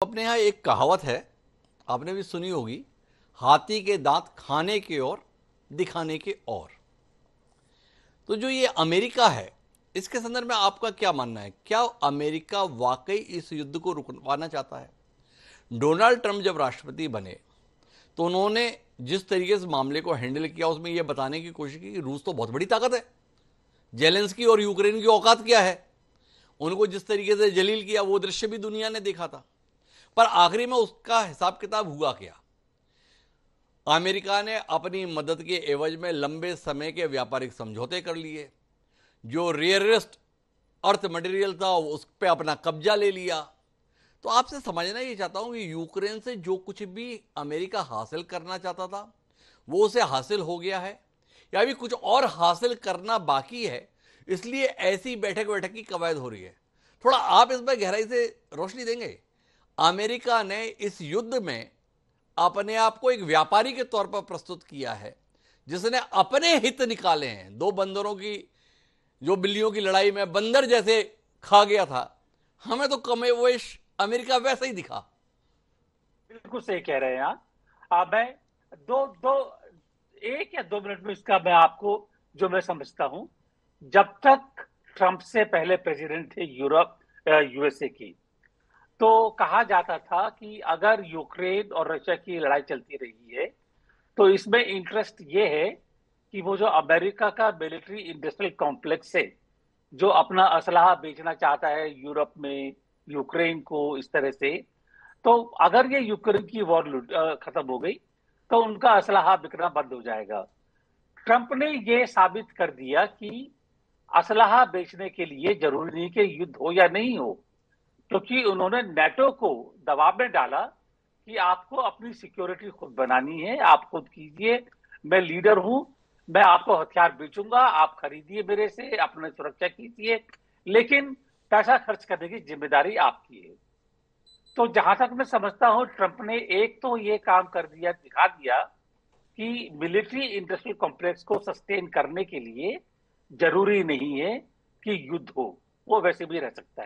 अपने यहाँ एक कहावत है, आपने भी सुनी होगी, हाथी के दांत खाने के और दिखाने के और। तो जो ये अमेरिका है, इसके संदर्भ में आपका क्या मानना है? क्या अमेरिका वाकई इस युद्ध को रुकवाना चाहता है? डोनाल्ड ट्रंप जब राष्ट्रपति बने तो उन्होंने जिस तरीके से मामले को हैंडल किया, उसमें यह बताने की कोशिश की कि रूस तो बहुत बड़ी ताकत है, जेलेंस्की और यूक्रेन की औकात क्या है। उनको जिस तरीके से जलील किया, वो दृश्य भी दुनिया ने देखा था। पर आखिरी में उसका हिसाब किताब हुआ क्या? अमेरिका ने अपनी मदद के एवज में लंबे समय के व्यापारिक समझौते कर लिए, जो रेयरेस्ट अर्थ मटेरियल था उस पर अपना कब्जा ले लिया। तो आपसे समझना ये चाहता हूं कि यूक्रेन से जो कुछ भी अमेरिका हासिल करना चाहता था वो उसे हासिल हो गया है, या अभी कुछ और हासिल करना बाकी है, इसलिए ऐसी बैठक बैठक की कवायद हो रही है? थोड़ा आप इस पर गहराई से रोशनी देंगे। अमेरिका ने इस युद्ध में अपने आप को एक व्यापारी के तौर पर प्रस्तुत किया है, जिसने अपने हित निकाले हैं। दो बंदरों की, जो बिल्लियों की लड़ाई में बंदर जैसे खा गया था, हमें तो कमोवेश अमेरिका वैसा ही दिखा। बिल्कुल सही कह रहे हैं आप। मैं दो दो 1 या 2 मिनट में इसका मैं आपको जो मैं समझता हूं। जब तक ट्रंप से पहले प्रेसिडेंट थे यूरोप यूएसए की, तो कहा जाता था कि अगर यूक्रेन और रशिया की लड़ाई चलती रही है तो इसमें इंटरेस्ट ये है कि वो जो अमेरिका का मिलिट्री इंडस्ट्रियल कॉम्प्लेक्स है, जो अपना असलहा बेचना चाहता है यूरोप में यूक्रेन को इस तरह से, तो अगर ये यूक्रेन की वॉर खत्म हो गई तो उनका असलहा बिकना बंद हो जाएगा। ट्रंप ने ये साबित कर दिया कि असलहा बेचने के लिए जरूरी नहीं कि युद्ध हो या नहीं हो, क्योंकि उन्होंने नेटो को दबाव में डाला कि आपको अपनी सिक्योरिटी खुद बनानी है, आप खुद कीजिए, मैं लीडर हूं, मैं आपको हथियार बेचूंगा, आप खरीदिए मेरे से, अपने सुरक्षा कीजिए, लेकिन पैसा खर्च करने की जिम्मेदारी आपकी है। तो जहां तक मैं समझता हूं, ट्रंप ने एक तो ये काम कर दिया, दिखा दिया कि मिलिट्री इंडस्ट्रियल कॉम्प्लेक्स को सस्टेन करने के लिए जरूरी नहीं है कि युद्ध हो, वो वैसे भी रह सकता है।